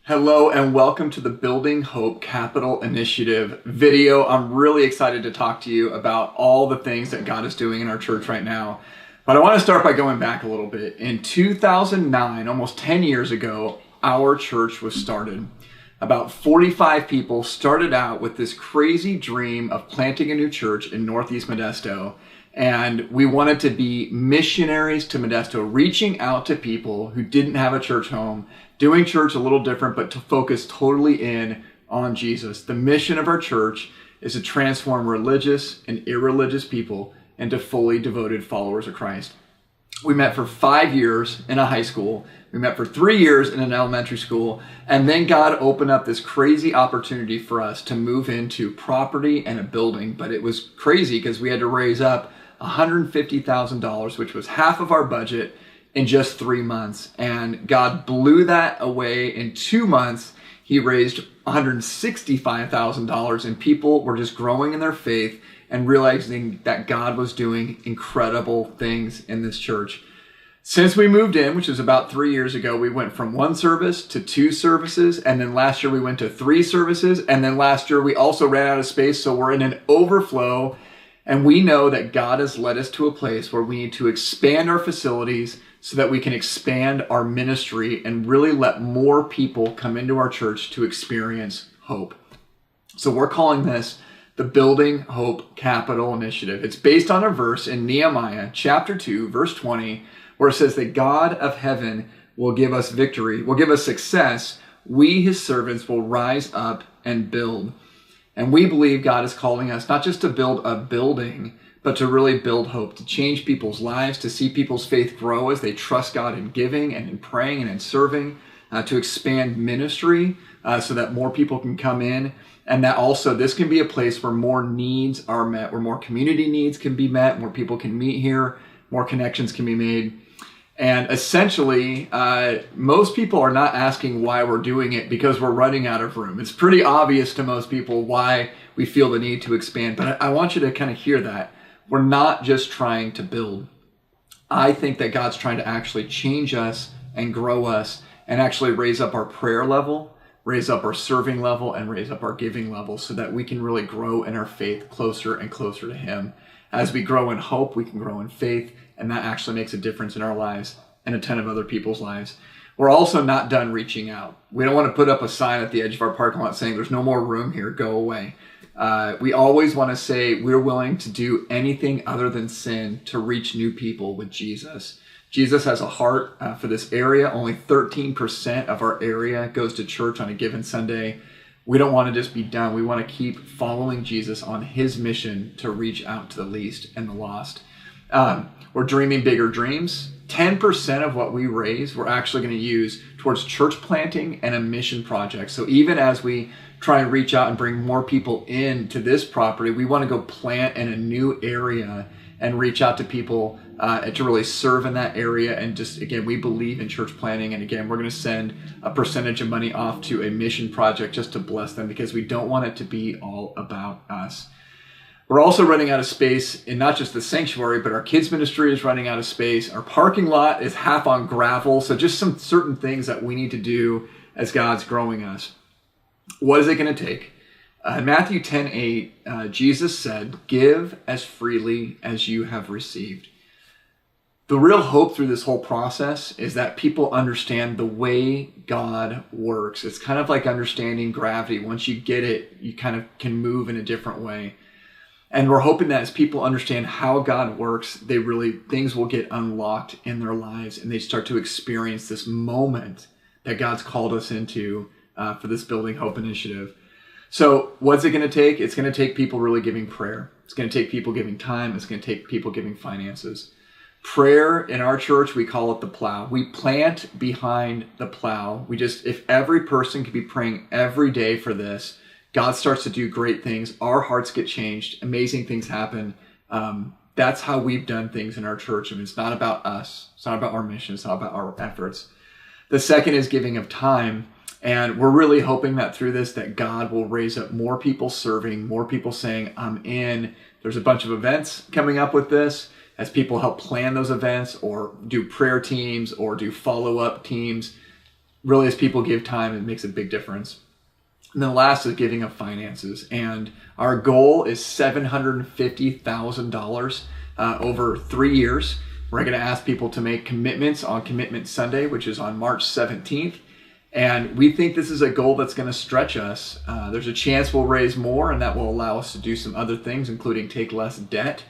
Hello and welcome to the Building Hope Capital Initiative video. I'm really excited to talk to you about all the things that God is doing in our church right now. But I want to start by going back a little bit. In 2009, almost 10 years ago, our church was started. About 45 people started out with this crazy dream of planting a new church in Northeast Modesto. And we wanted to be missionaries to Modesto, reaching out to people who didn't have a church home, doing church a little different, but to focus totally in on Jesus. The mission of our church is to transform religious and irreligious people into fully devoted followers of Christ. We met for 5 years in a high school. We met for 3 years in an elementary school. And then God opened up this crazy opportunity for us to move into property and a building. But it was crazy because we had to raise up $150,000, which was half of our budget, in just 3 months. And God blew that away in 2 months. He raised $165,000, and people were just growing in their faith and realizing that God was doing incredible things in this church. Since we moved in, which was about 3 years ago, we went from 1 service to 2 services. And then last year we went to 3 services. And then last year we also ran out of space. So we're in an overflow. And we know that God has led us to a place where we need to expand our facilities so that we can expand our ministry and really let more people come into our church to experience hope. So we're calling this the Building Hope Capital Initiative. It's based on a verse in Nehemiah chapter 2, verse 20, where it says that God of heaven will give us victory, will give us success. We, his servants, will rise up and build. And we believe God is calling us not just to build a building, but to really build hope, to change people's lives, to see people's faith grow as they trust God in giving and in praying and in serving, to expand ministry so that more people can come in. And that also this can be a place where more needs are met, where more community needs can be met, more people can meet here, more connections can be made. And essentially, most people are not asking why we're doing it because we're running out of room. It's pretty obvious to most people why we feel the need to expand. But I want you to kind of hear that. We're not just trying to build. I think that God's trying to actually change us and grow us and actually raise up our prayer level, raise up our serving level, and raise up our giving level so that we can really grow in our faith closer and closer to Him. As we grow in hope, we can grow in faith, and that actually makes a difference in our lives and a ton of other people's lives. We're also not done reaching out. We don't want to put up a sign at the edge of our parking lot saying, there's no more room here, go away. We always want to say we're willing to do anything other than sin to reach new people with Jesus. Jesus has a heart for this area. Only 13% of our area goes to church on a given Sunday. We don't want to just be done. We want to keep following Jesus on his mission to reach out to the least and the lost. We're dreaming bigger dreams. 10% of what we raise, we're actually going to use towards church planting and a mission project. So even as we try and reach out and bring more people into this property, we want to go plant in a new area and reach out to people to really serve in that area. And just, again, we believe in church planting. And again, we're going to send a percentage of money off to a mission project just to bless them because we don't want it to be all about us. We're also running out of space in not just the sanctuary, but our kids ministry is running out of space. Our parking lot is half on gravel. So just some certain things that we need to do as God's growing us. What is it going to take? In Matthew 10:8, Jesus said, give as freely as you have received. The real hope through this whole process is that people understand the way God works. It's kind of like understanding gravity. Once you get it, you kind of can move in a different way. And we're hoping that as people understand how God works, things will get unlocked in their lives and they start to experience this moment that God's called us into for this Building Hope initiative. So what's it going to take? It's going to take people really giving prayer. It's going to take people giving time. It's going to take people giving finances. Prayer in our church, we call it the plow. We plant behind the plow. If every person could be praying every day for this, God starts to do great things. Our hearts get changed. Amazing things happen. That's how we've done things in our church. I mean, it's not about us. It's not about our mission. It's not about our efforts. The second is giving of time. And we're really hoping that through this, that God will raise up more people serving, more people saying, I'm in. There's a bunch of events coming up with this as people help plan those events or do prayer teams or do follow-up teams. really, as people give time, it makes a big difference. And then last is giving of finances. And our goal is $750,000 over 3 years. We're going to ask people to make commitments on Commitment Sunday, which is on March 17th. And we think this is a goal that's going to stretch us. There's a chance we'll raise more, and that will allow us to do some other things, including take less debt.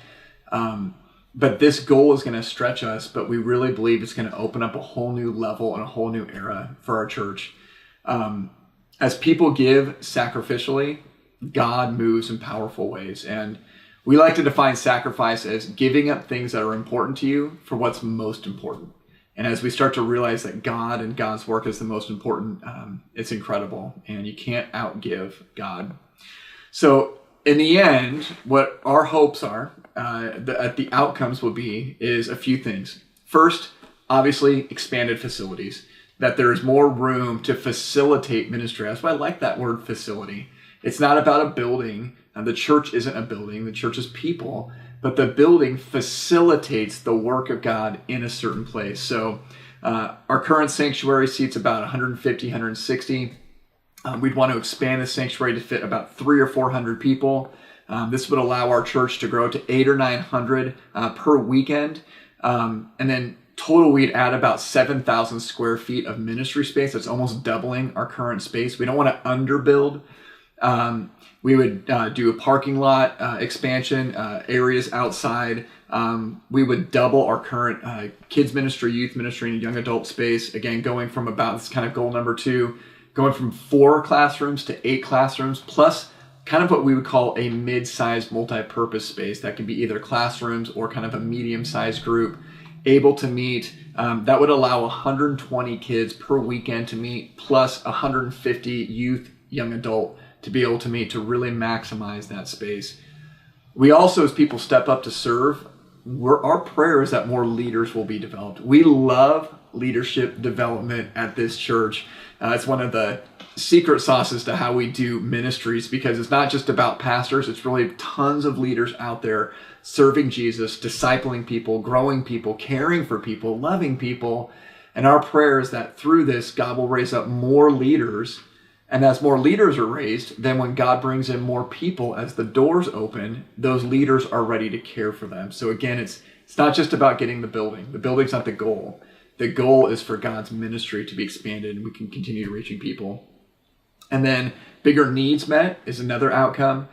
But this goal is going to stretch us, but we really believe it's going to open up a whole new level and a whole new era for our church. As people give sacrificially, God moves in powerful ways. And we like to define sacrifice as giving up things that are important to you for what's most important. And as we start to realize that God and God's work is the most important, it's incredible. And you can't outgive God. So in the end, what our hopes are, the outcomes will be, is a few things. First, obviously, expanded facilities. That there is more room to facilitate ministry. That's why I like that word, facility. It's not about a building. The church isn't a building. The church is people. But the building facilitates the work of God in a certain place. So our current sanctuary seats about 150, 160. We'd want to expand the sanctuary to fit about 300 or 400 people. This would allow our church to grow to 800 or 900 per weekend. And then total, we'd add about 7,000 square feet of ministry space. That's almost doubling our current space. We don't want to underbuild. We would do a parking lot expansion, areas outside. We would double our current kids ministry, youth ministry, and young adult space. Again, going from about, this kind of goal number 2, going from 4 classrooms to 8 classrooms, plus kind of what we would call a mid-sized multi-purpose space that can be either classrooms or kind of a medium-sized group able to meet. That would allow 120 kids per weekend to meet, plus 150 youth, young adult to be able to meet, to really maximize that space. We also, as people step up to serve, our prayer is that more leaders will be developed. We love leadership development at this church. It's one of the secret sauces to how we do ministries, because it's not just about pastors. It's really tons of leaders out there serving Jesus, discipling people, growing people, caring for people, loving people. And our prayer is that through this, God will raise up more leaders. And as more leaders are raised, then when God brings in more people, as the doors open, those leaders are ready to care for them. So again, it's not just about getting the building. The building's not the goal. The goal is for God's ministry to be expanded and we can continue reaching people. And then bigger needs met is another outcome.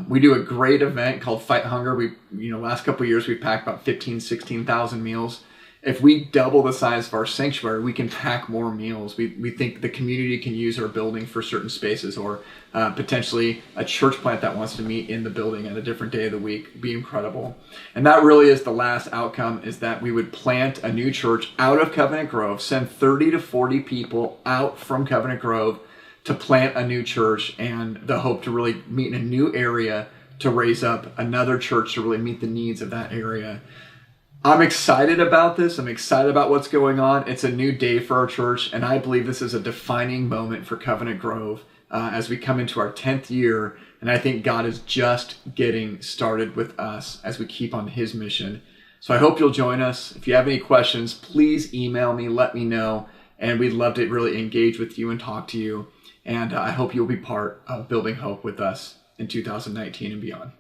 We do a great event called Fight Hunger. Last couple of years, we've packed about 15,000, 16,000 meals. If we double the size of our sanctuary, we can pack more meals. We think the community can use our building for certain spaces, or potentially a church plant that wants to meet in the building at a different day of the week. It'd be incredible. And that really is the last outcome, is that we would plant a new church out of Covenant Grove, send 30 to 40 people out from Covenant Grove to plant a new church, and the hope to really meet in a new area to raise up another church to really meet the needs of that area. I'm excited about this. I'm excited about what's going on. It's a new day for our church, and I believe this is a defining moment for Covenant Grove as we come into our 10th year, and I think God is just getting started with us as we keep on His mission. So I hope you'll join us. If you have any questions, please email me, let me know, and we'd love to really engage with you and talk to you. And I hope you'll be part of building hope with us in 2019 and beyond.